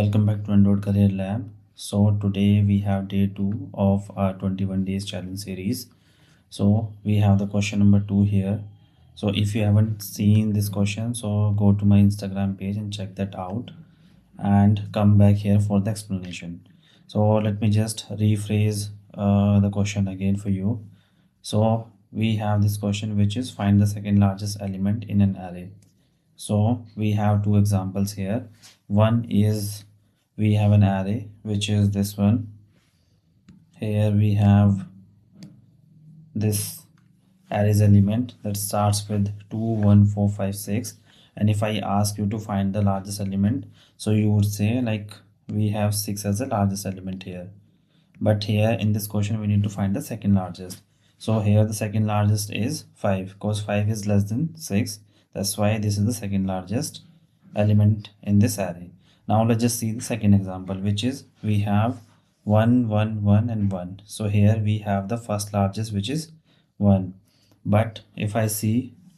Welcome back to Android Career Lab. So today we have day 2 of our 21 days challenge series. So we have the question number 2 here. So if you haven't seen this question, so go to my Instagram page and check that out and come back here for the explanation. So let me just rephrase the question again for you. So we have this question, which is find the second largest element in an array. So we have two examples here. One is we have an array, which is this one. Here we have this array's element that starts with 2 1 4 5 6, and if I ask you to find the largest element, so you would say like we have 6 as the largest element here, but here in this question we need to find the second largest. So here the second largest is 5, because 5 is less than 6. That's why this is the second largest element in this array. Now let's just see the second example, which is we have 1 1 1 and 1. So here we have the first largest, which is 1, but if I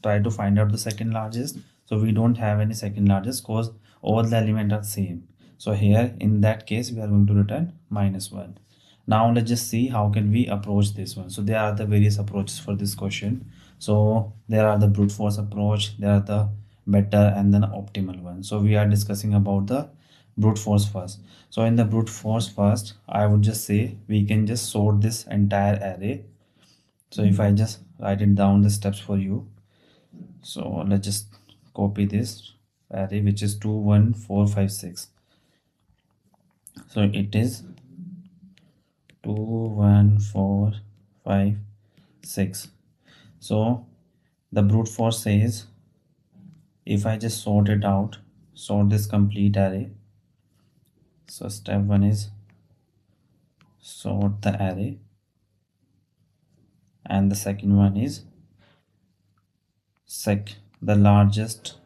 try to find out the second largest, so we don't have any second largest because all the elements are same. So here in that case we are going to return -1. Now let's just see how can we approach this one. So there are the various approaches for this question. So there are the brute force approach, there are the better and then optimal one. So we are discussing about the brute force first. So in the brute force first, I would just say we can just sort this entire array. So if I just write it down the steps for you, so let's just copy this array, which is 2 1 4 5 6. So it is 2 1 4 5 6. So the brute force says if I just sort it out, sort this complete array. So step 1 is sort the array, and the second one is the largest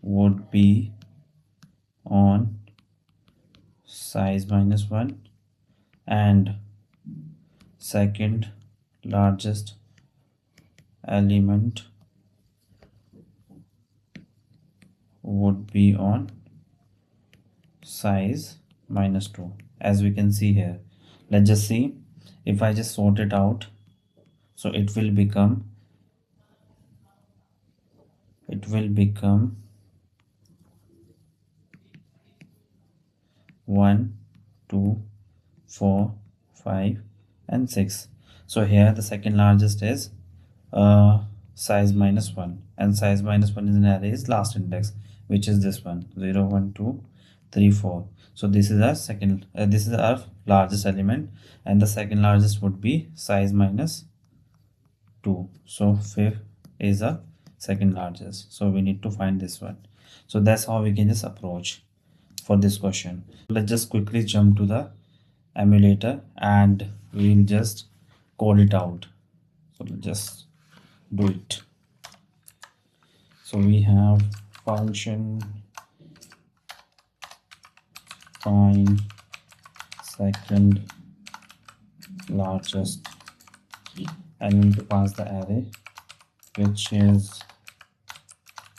would be on size -1, and second largest element would be on size -2, as we can see here. Let's just see if I just sort it out. So it will become 1 2 4 5 and 6. So here the second largest is size -1, and size -1 in an array is last index, which is this one, 0 1 2 3 4. So this is our second this is our largest element, and the second largest would be size -2. So 5 is a second largest, so we need to find this one. So that's how we can just approach for this question. Let's just quickly jump to the emulator and we'll just code it out. So let's just do it. So we have function find second largest, and we need to pass the array, which is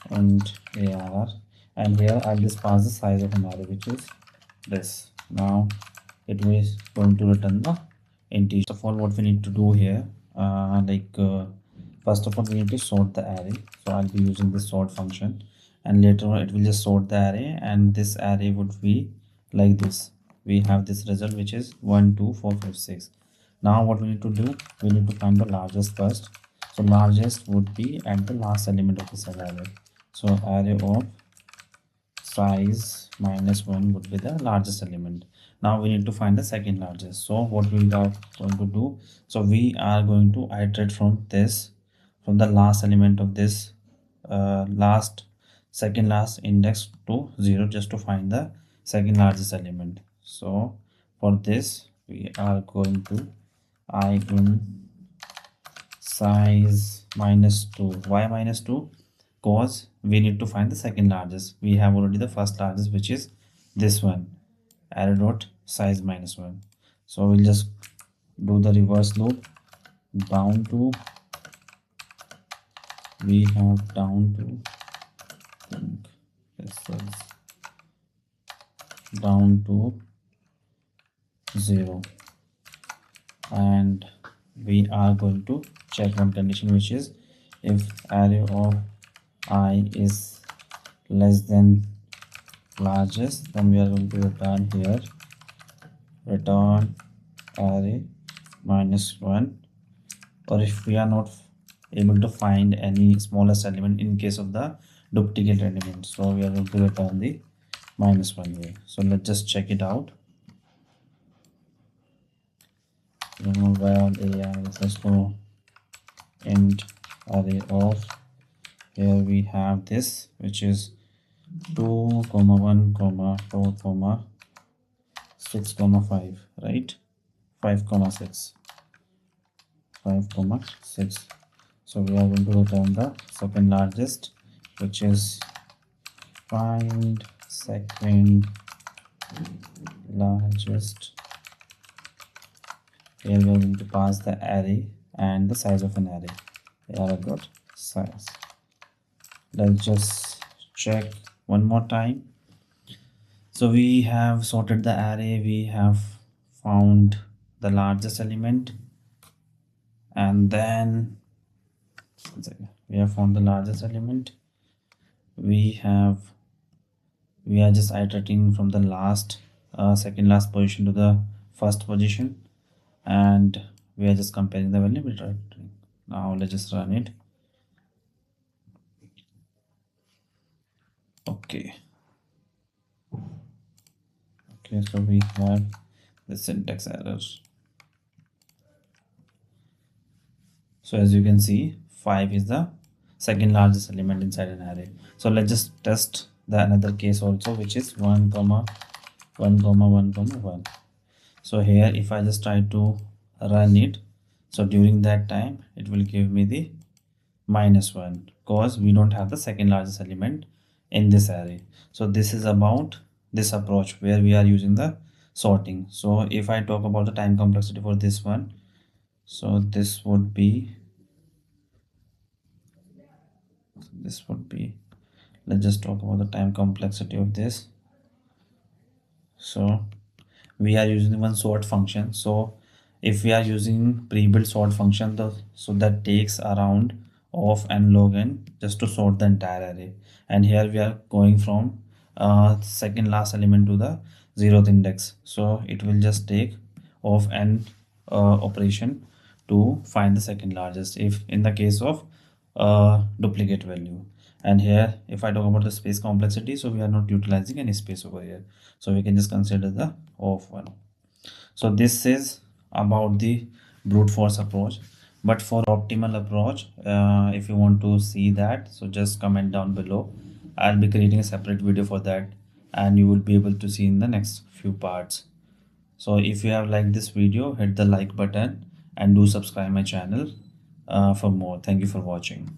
int arr, and here I'll just pass the size of an array, which is this. Now it is going to return the integer. First of all, what we need to do here, first of all we need to sort the array. So I'll be using this sort function, and later on it will just sort the array, and this array would be like this. We have this result, which is 1 2 4 5 6. Now what we need to do, we need to find the largest first. So largest would be at the last element of this array. So array of size -1 would be the largest element. Now we need to find the second largest. So what we are going to do, so we are going to iterate from the last element of this second last index to 0, just to find the second largest element. So for this we are going to in size -2. Why -2? Because we need to find the second largest. We have already the first largest, which is this one, array dot size -1. So we'll just do the reverse loop down to, we have down to, I think this is down to 0, and we are going to check one condition, which is if array of I is less than largest, then we are going to return here return array -1, or if we are not able to find any smallest element in case of the duplicate element, so we are going to return the -1 here. So let's just check it out. Remove variable AI equals to int array of, here we have this, which is 2, 1, 4, 6, 5, right? 5, 6, 5, 6. So we are going to return the second largest, which is find second largest. Here we are going to pass the array and the size of an array. Here I got size. Let's just check one more time. So we have sorted the array, we have found the largest element, and then we have found the largest element. We are just iterating from the last second last position to the first position, and we are just comparing the value with iterating. Now let's just run it. Okay, so we have the syntax error. So as you can see, 5 is the second largest element inside an array. So let's just test the another case also, which is 1, 1, 1. So here if I just try to run it, so during that time it will give me the -1, because we don't have the second largest element in this array. So this is about this approach where we are using the sorting. So if I talk about the time complexity for this one, so this would be let's just talk about the time complexity of this. So we are using one sort function. So if we are using pre-built sort function, so that takes around of n log n just to sort the entire array, and here we are going from second last element to the 0th index, so it will just take of n operation to find the second largest if in the case of duplicate value. And here if I talk about the space complexity, so we are not utilizing any space over here, so we can just consider the of 1. So this is about the brute force approach. But for optimal approach, if you want to see that, so just comment down below. I'll be creating a separate video for that, and you will be able to see in the next few parts. So if you have liked this video, hit the like button and do subscribe my channel for more. Thank you for watching.